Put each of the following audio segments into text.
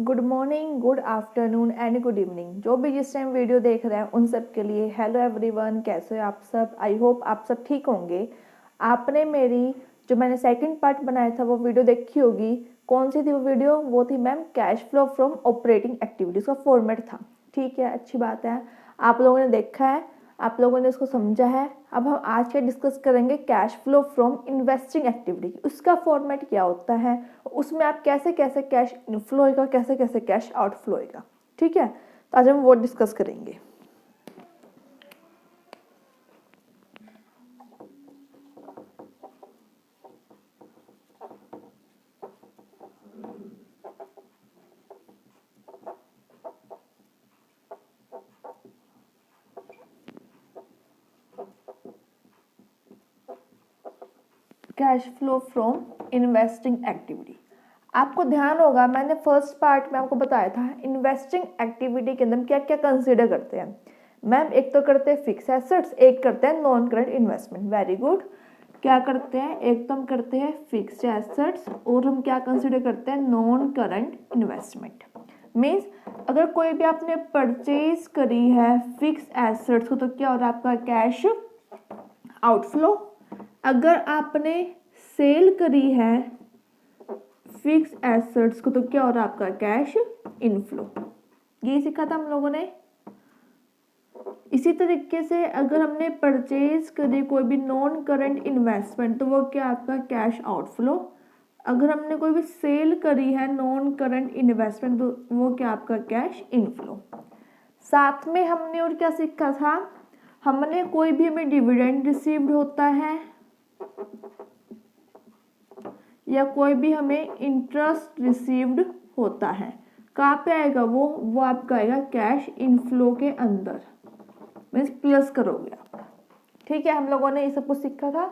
Good morning, good afternoon and good evening. जो भी जिस टाइम वीडियो देख रहे हैं उन सब के लिए हेलो एवरीवन, कैसे हो आप सब। आई होप आप सब ठीक होंगे। आपने मेरी जो मैंने सेकंड पार्ट बनाया था वो वीडियो देखी होगी। कौन सी थी वो वीडियो? वो थी ma'am cash flow from operating activities का फॉर्मेट था। ठीक है, अच्छी बात है, आप लोगों ने देखा है, आप लोगों ने इसको समझा है। अब हम आज क्या डिस्कस करेंगे? Cash flow from investing activity, उसका फॉर्मेट क्या होता है, उसमें आप कैसे कैसे कैश इनफ्लो होगा, कैसे कैसे कैश आउटफ्लो होगा। ठीक है, तो आज हम वो डिस्कस करेंगे। Cash flow from investing activity. आपको ध्यान होगा मैंने फर्स्ट पार्ट में आपको बताया था इन्वेस्टिंग एक्टिविटी के अंदर क्या क्या कंसीडर करते हैं। मैम एक तो करते हैं फिक्स एसेट्स, एक करते हैं non current investment. Very good. क्या करते हैं? एक तो हम करते हैं फिक्स्ड एसेट्स और हम क्या कंसीडर करते हैं? Non current investment. मीन्स अगर कोई भी आपने परचेज करी है फिक्स एसेट्स को तो क्या हो रहा है? आपका कैश आउटफ्लो। अगर आपने सेल करी है फिक्स एसेट्स को तो क्या हो रहा है? आपका कैश इनफ्लो। ये सीखा था हम लोगों ने। इसी तरीके से अगर हमने परचेज करी कोई भी नॉन करंट इन्वेस्टमेंट तो वो क्या? आपका कैश आउटफ्लो। अगर हमने कोई भी सेल करी है नॉन करंट इन्वेस्टमेंट तो वो क्या? आपका कैश इनफ्लो। साथ में हमने और क्या सीखा था? हमने कोई भी हमें डिविडेंड रिसीव्ड होता है या कोई भी हमें इंटरेस्ट रिसीव्ड होता है, कहाँ पे आएगा वो आपका आएगा कैश इनफ्लो के अंदर। मीन्स प्लस करोगे आप। ठीक है, हम लोगों ने ये सब कुछ सीखा था।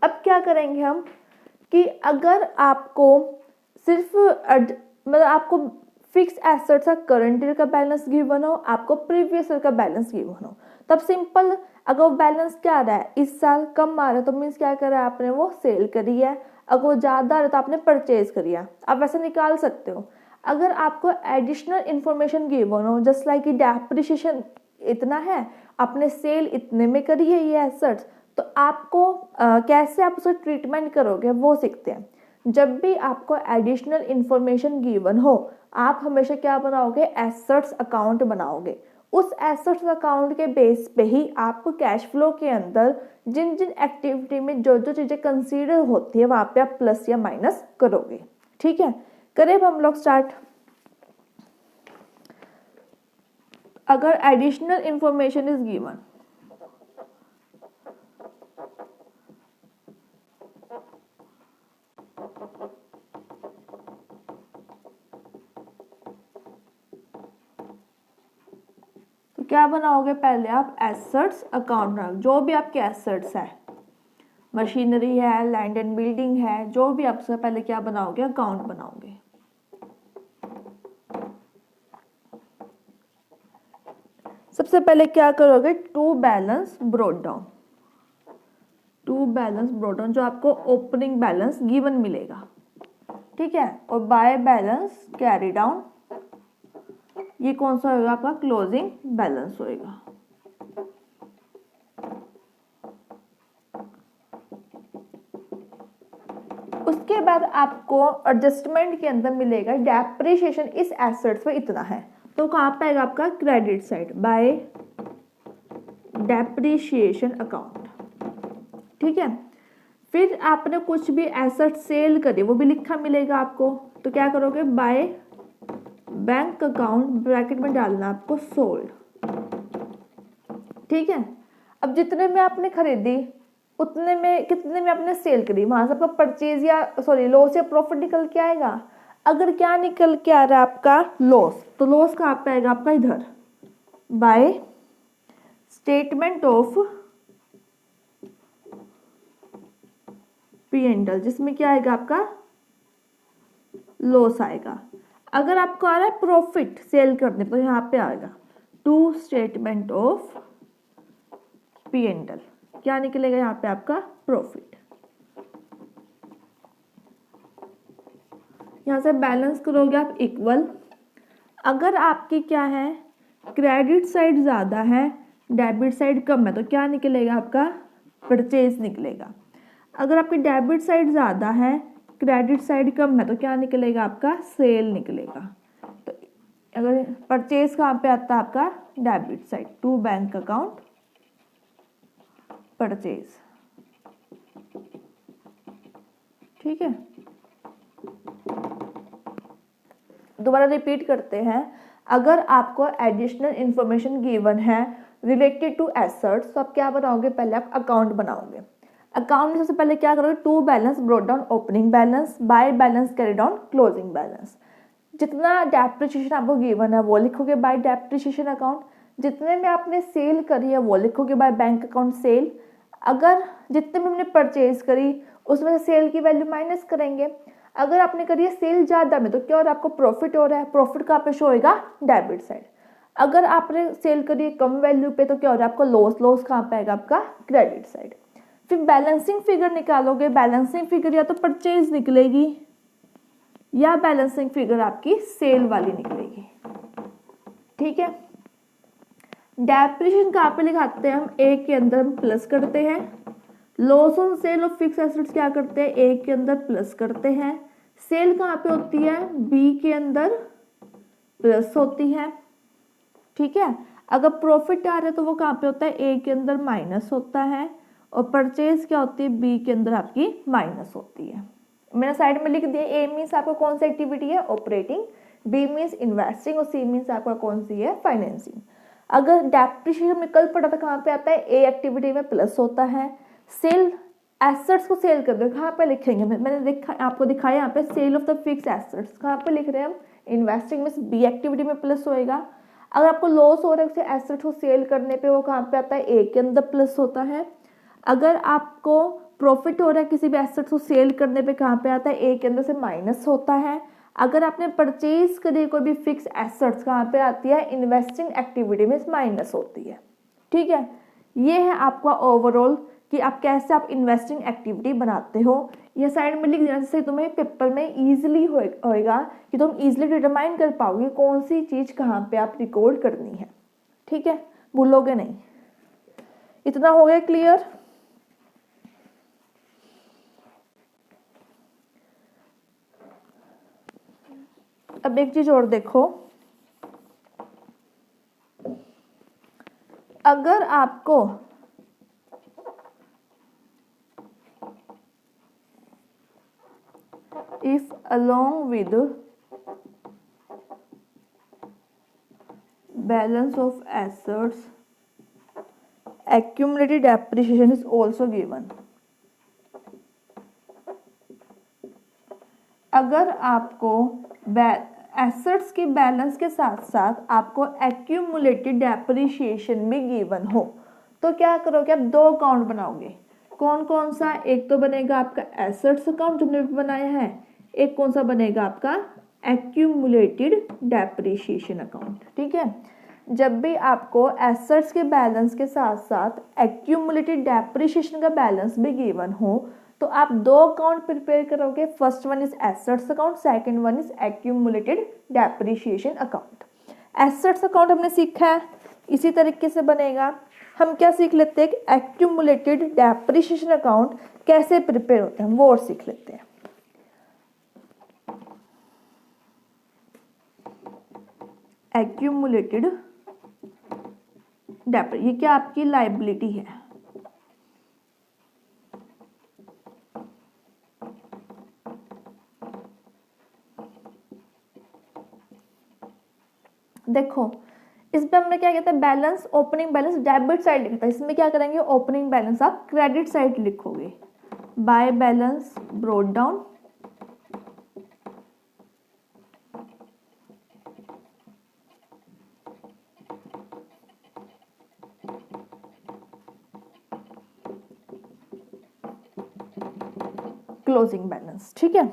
अब क्या करेंगे हम कि अगर आपको सिर्फ मतलब आपको फिक्स एसेट्स का करंट ईयर का बैलेंस गिवन हो, आपको प्रीवियस ईयर का बैलेंस गिवन हो, तब सिंपल अगर वो बैलेंस क्या आ रहा है इस साल कम आ रहा है तो मीन्स क्या करा है आपने? वो सेल करी है। अगर वो ज़्यादा आ रहा है तो आपने परचेज करी है। आप वैसे निकाल सकते हो। अगर आपको एडिशनल इन्फॉर्मेशन गिवन हो जस्ट लाइक डेप्रिसिएशन इतना है, आपने सेल इतने में करी है ये एसेट्स, तो आपको कैसे आप उसे ट्रीटमेंट करोगे वो सीखते हैं। जब भी आपको एडिशनल इन्फॉर्मेशन गिवन हो आप हमेशा क्या बनाओगे? एसेट्स अकाउंट बनाओगे। उस एसेट्स अकाउंट के बेस पे ही आपको कैश फ्लो के अंदर जिन जिन एक्टिविटी में जो जो चीज़ें कंसीडर होती है वहाँ पे आप प्लस या माइनस करोगे। ठीक है, करें अब हम लोग स्टार्ट। अगर एडिशनल इंफॉर्मेशन इज गिवन तो क्या बनाओगे? पहले आप एसेट्स अकाउंट बनाओगे। जो भी आपके एसेट्स है, मशीनरी है, लैंड एंड बिल्डिंग है, जो भी आप सबसे पहले क्या बनाओगे? अकाउंट बनाओगे। सबसे पहले क्या करोगे? To balance brought down. To balance brought down जो आपको ओपनिंग बैलेंस गिवन मिलेगा। ठीक है, और बाय बैलेंस कैरी डाउन ये कौन सा होगा? आपका क्लोजिंग बैलेंस होएगा। उसके बाद आपको एडजस्टमेंट के अंदर मिलेगा डेप्रिसिएशन इस एसेट्स पे इतना है, तो कहाँ पे आएगा? आपका credit side bye depreciation account. ठीक है, फिर आपने कुछ भी एसेट सेल करे वो भी लिखा मिलेगा आपको, तो क्या करोगे? बाय बैंक अकाउंट ब्रैकेट में डालना आपको सोल्ड। ठीक है, अब जितने में आपने खरीदी उतने में कितने में आपने सेल करी, वहां से आपका परचेज या सॉरी लॉस या प्रॉफिट निकल के आएगा। अगर क्या निकल के आ रहा है आपका? लॉस, तो लॉस कहाँ पे आएगा आपका? इधर by statement of P and L, जिसमें क्या आएगा आपका? लॉस आएगा। अगर आपको आ रहा है प्रॉफिट सेल करने तो यहाँ पे आएगा to statement of P and L, क्या निकलेगा यहाँ पे? आपका प्रॉफिट। यहाँ से बैलेंस करोगे आप इक्वल। अगर आपकी क्या है, क्रेडिट साइड ज़्यादा है, डेबिट साइड कम है, तो क्या निकलेगा आपका, परचेज निकलेगा। अगर आपकी डेबिट साइड ज़्यादा है, क्रेडिट साइड कम है, तो क्या निकलेगा आपका, सेल निकलेगा। तो अगर परचेज कहाँ पे आता है आपका, debit side, to bank account purchase. ठीक है, दोबारा रिपीट करते हैं। अगर आपको एडिशनल इंफॉर्मेशन गिवन है रिलेटेड टू एसेट्स, तो आप क्या बनाओगे, पहले आप अकाउंट बनाओगे। अकाउंट में सबसे पहले क्या करोगे, to balance brought down opening balance, by balance carry down closing balance. जितना डेप्रिसिएशन आपको गिवन है वो लिखोगे बाय डेप्रिसिएशन अकाउंट, जितने में आपने सेल करी है वो लिखोगे बाय बैंक अकाउंट सेल। अगर जितने में हमने परचेज करी उसमें से सेल की वैल्यू माइनस करेंगे। अगर आपने करी है सेल ज़्यादा में, तो क्या और आपको प्रॉफिट हो रहा है, प्रॉफिट कहाँ पे शो होएगा, डेबिट साइड। अगर आपने सेल करी है कम वैल्यू पे, तो क्या हो रहा है आपको लॉस, लॉस कहाँ पे आएगा आपका, क्रेडिट साइड। फिर बैलेंसिंग फिगर निकालोगे, बैलेंसिंग फिगर या तो परचेज निकलेगी या बैलेंसिंग फिगर आपकी सेल वाली निकलेगी। ठीक है, डेप्रिसिएशन कहाँ पे लिखाते हैं हम, ए के अंदर हम प्लस करते हैं। Loss on sale of fix assets क्या करते हैं, ए के अंदर प्लस करते हैं। सेल कहाँ पे होती है, बी के अंदर प्लस होती है। ठीक है, अगर प्रॉफिट आ रहा है तो वो कहाँ पे होता है, ए के अंदर माइनस होता है। और परचेज क्या होती है, बी के अंदर आपकी माइनस होती है। मैंने साइड में लिख दिया, ए मीन्स आपका कौन सी एक्टिविटी है, ऑपरेटिंग, बी मीन्स इन्वेस्टिंग और सी मीन्स आपका कौन सी है, फाइनेंसिंग। अगर डेप्रिसिएशन में कल पढ़ा था कहाँ पे आता है, ए एक्टिविटी में प्लस होता है। सेल एसेट्स को सेल कर दो, कहाँ पे लिखेंगे, मैंने आपको दिखाया यहाँ पे sale of the fix assets, कहाँ पे लिख रहे हैं हम, इन्वेस्टिंग में बी एक्टिविटी में प्लस होएगा। अगर आपको लॉस हो रहा है उसे एसेट्स को सेल करने पे, वो कहाँ पे आता है, ए के अंदर प्लस होता है। अगर आपको प्रॉफिट हो रहा है किसी भी एसेट्स को सेल करने पे, कहाँ पे आता है, ए के अंदर से माइनस होता है। अगर आपने परचेज करी कोई भी फिक्स एसेट्स, कहाँ पे आती है, इन्वेस्टिंग एक्टिविटी में माइनस होती है। ठीक है, ये है आपका ओवरऑल कि आप कैसे आप इन्वेस्टिंग एक्टिविटी बनाते हो। ये साइड में लिख देना, जिससे तुम्हें पेपर में ईजिली होएगा कि तुम ईजिली डिटरमाइन कर पाओगे कौन सी चीज़ कहाँ पे आप रिकॉर्ड करनी है। ठीक है, भूलोगे नहीं। इतना हो गया क्लियर। अब एक चीज और देखो, अगर आपको if along with balance of assets accumulated depreciation is also given, अगर आपको एसेट्स के बैलेंस के साथ साथ आपको एक्यूमुलेटेड डेप्रिसिएशन भी गिवन हो, तो क्या करोगे, आप दो अकाउंट बनाओगे। कौन कौन सा, एक तो बनेगा आपका एसेट्स अकाउंट जो हमने बनाया है, एक कौन सा बनेगा आपका एक्यूमुलेटेड डेप्रिसिएशन अकाउंट। ठीक है, जब भी आपको एसेट्स के बैलेंस के साथ साथ एक्यूमुलेटेड डेप्रिसिएशन का बैलेंस भी गिवन हो, तो आप दो अकाउंट प्रिपेयर करोगे। First one is assets account, second one is accumulated depreciation account. Assets account हमने सीखा है, इसी तरीके से बनेगा। हम क्या सीख लेते हैं, एक्यूमुलेटेड डेप्रिसिएशन अकाउंट कैसे प्रिपेयर होते हैं वो और सीख लेते हैं। एक्यूमुलेटेड डेप्ट, ये क्या आपकी लायबिलिटी है। देखो इसमें हमने क्या कहता है, balance, opening balance debit side लिखा था, इसमें क्या करेंगे, ओपनिंग बैलेंस आप क्रेडिट साइड लिखोगे, by balance brought down closing balance. ठीक है,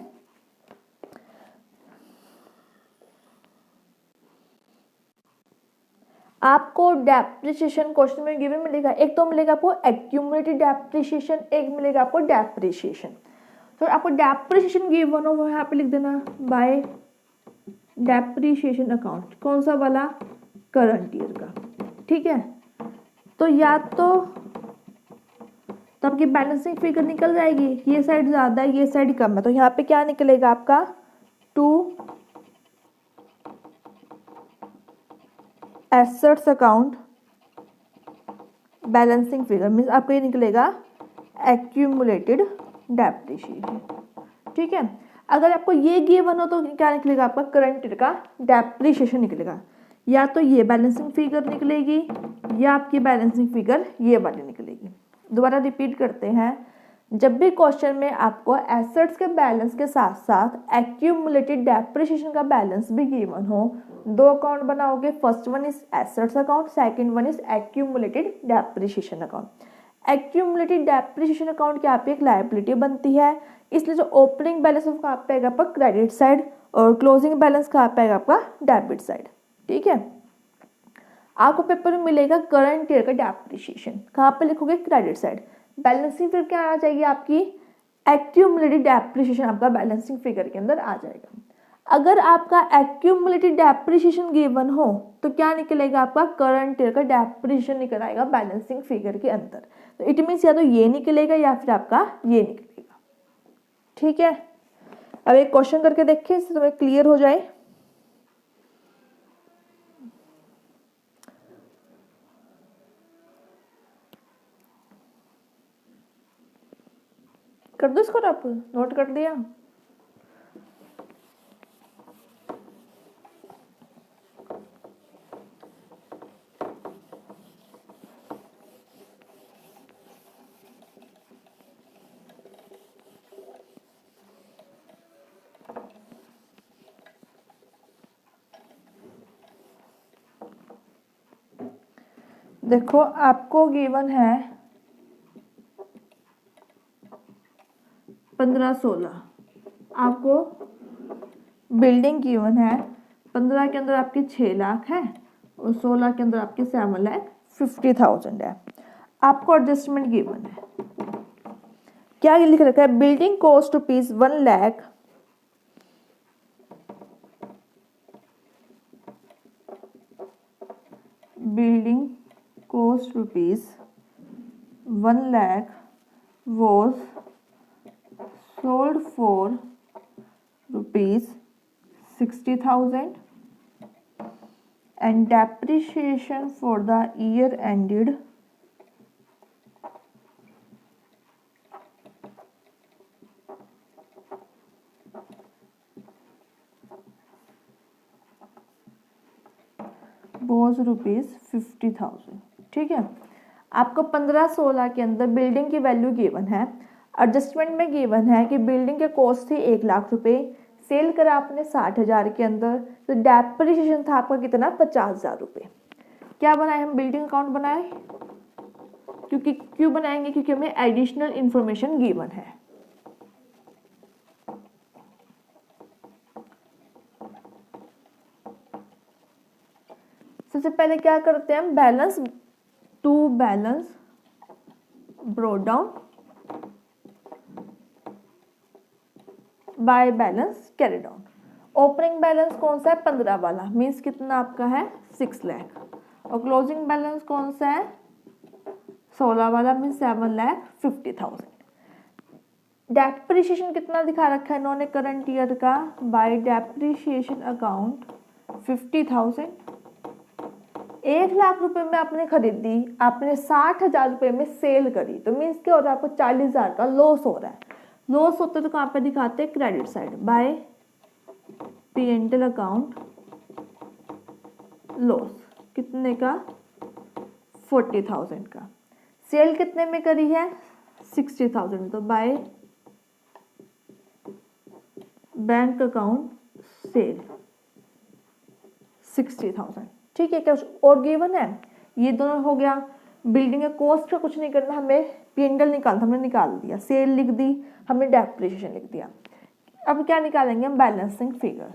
आपको डेप्रिसिएशन क्वेश्चन में गिवन मिलेगा, एक तो मिलेगा आपको एक्यूमुलेटेड डेप्रिसिएशन, एक मिलेगा आपको डेप्रिसिएशन। तो आपको डेप्रिसिएशन गिवन हो वो यहाँ पे लिख देना बाय डेप्रिसिएशन अकाउंट, कौन सा वाला, करंट ईयर का, ठीक है। तो या तो आपकी बैलेंसिंग फिगर निकल जाएगी, ये साइड ज़्यादा है ये साइड कम है, तो यहाँ पे क्या निकलेगा आपका 2 assets account balancing figure means आपको ये निकलेगा एक्यूमुलेटेड डेप्रिसिएशन, ठीक है। अगर आपको ये गिवन हो तो क्या निकलेगा आपका करंट ईयर का डेप्रिसिएशन निकलेगा, या तो ये बैलेंसिंग फिगर निकलेगी या आपकी बैलेंसिंग फिगर ये वाली निकलेगी। दोबारा रिपीट करते हैं, जब भी क्वेश्चन में आपको एसेट्स के बैलेंस के साथ साथ एक्यूमुलेटेड डेप्रिसिएशन का बैलेंस भी गिवन हो, दो अकाउंट बनाओगे, first one is assets account, second one is accumulated depreciation account. Accumulated depreciation account की आप एक लायबिलिटी बनती है, इसलिए जो ओपनिंग बैलेंस कहाँ पे आएगा आपका क्रेडिट साइड और क्लोजिंग बैलेंस कहाँ पे आएगा आपका डेबिट साइड, ठीक है। आपको पेपर में मिलेगा करंट ईयर का डेप्रिसिएशन, कहाँ पे लिखोगे, क्रेडिट साइड। बैलेंसिंग फिगर क्या आ जाएगी आपकी, एक्यूमुलेटेड डेप्रिसिएशन आपका बैलेंसिंग फिगर के अंदर आ जाएगा। अगर आपका एक्यूमुलेटेड डेप्रिसिएशन गिवन हो तो क्या निकलेगा आपका करंट ईयर का डेप्रिसिएशन निकल आएगा बैलेंसिंग फिगर के अंदर। तो इट मीन्स या तो ये निकलेगा या फिर आपका ये निकलेगा, ठीक है। अब एक क्वेश्चन करके देखिए, इससे तुम्हें क्लियर हो जाए। कर दो इसको, आप नोट कर लिया। देखो आपको गिवन है 15-16, आपको बिल्डिंग गिवन है 15 के अंदर आपकी 6 लाख है और 16 के अंदर आपकी 7,50,000 है। आपको एडजस्टमेंट गिवन है, क्या ये लिख रखा है, building cost rupees 1 lakh, building cost rupees 1 lakh was sold for rupees 60,000 and depreciation for the year ended was rupees 50,000, ठीक है। आपको 15-16 के अंदर बिल्डिंग की वैल्यू गिवन है, एडजस्टमेंट में गिवन है कि बिल्डिंग के कॉस्ट थी 1 लाख रुपए, सेल करा आपने 60,000 के अंदर, तो डेप्रिसिएशन था आपका कितना, 50,000 रुपये। क्या बनाए हम, बिल्डिंग अकाउंट बनाए, क्योंकि क्यों बनाएंगे, क्योंकि हमें एडिशनल इंफॉर्मेशन गिवन है। सबसे पहले क्या करते हैं हम, balance to balance brought down by balance carry down. Opening balance कौन सा है, 15 वाला, मीन्स कितना आपका है 6 लाख, और क्लोजिंग बैलेंस कौन सा है 16 वाला, मीन्स 7,50,000। डेप्रिसिएशन कितना दिखा रखा है इन्होंने करंट ईयर का, बाय डेप्रिसिएशन अकाउंट 50,000। 1 लाख रुपए में आपने खरीदी, आपने 60,000 रुपए में सेल करी, तो मीन्स क्या हो रहा है, आपको 40,000 का लॉस हो रहा है। लॉस होते तो कहाँ पे दिखाते हैं, credit side, by P&L account loss, कितने का 40,000 का। सेल कितने में करी है 60,000, तो बाय बैंक अकाउंट सेल 60,000, ठीक है। क्या और गिवन है, ये दोनों हो गया। बिल्डिंग के कॉस्ट का कुछ नहीं करना, हमें P&L निकालना, हमने निकाल दिया, सेल लिख दी, हमने डेप्रिसिएशन लिख दिया। अब क्या निकालेंगे हम, बैलेंसिंग फिगर।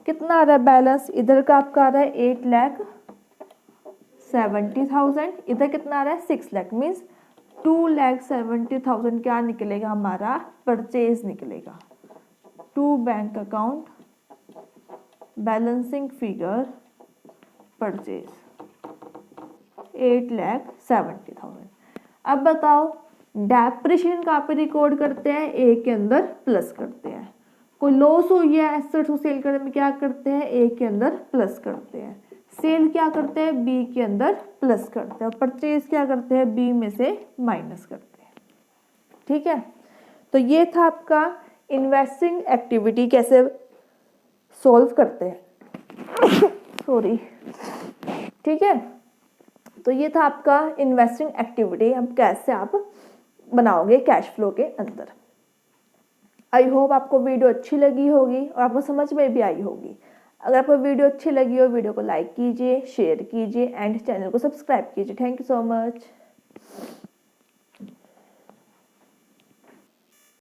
कितना आ रहा है बैलेंस, इधर का आपका आ रहा है 8,70,000, इधर कितना आ रहा है 6 लाख, मीन्स 2,70,000 क्या निकलेगा हमारा, परचेज निकलेगा। To bank account balancing figure purchase 8,70,000। अब बताओ डेप्रिशिएशन कहाँ पे रिकॉर्ड करते हैं, ए के अंदर प्लस करते हैं। कोई लॉस हुई है एसेट्स को सेल करने में क्या करते हैं, ए के अंदर प्लस करते हैं। सेल क्या करते हैं, बी के अंदर प्लस करते हैं। और परचेज क्या करते हैं, बी में से माइनस करते हैं। ठीक है, तो ये था आपका इन्वेस्टिंग एक्टिविटी कैसे सॉल्व करते हैं। सॉरी। ठीक है, तो ये था आपका इन्वेस्टिंग एक्टिविटी, अब कैसे आप बनाओगे कैश फ्लो के अंदर। आई होप आपको वीडियो अच्छी लगी होगी और आपको समझ में भी आई होगी। अगर आपको वीडियो अच्छी लगी हो, वीडियो को लाइक कीजिए, शेयर कीजिए एंड चैनल को सब्सक्राइब कीजिए। Thank you so much.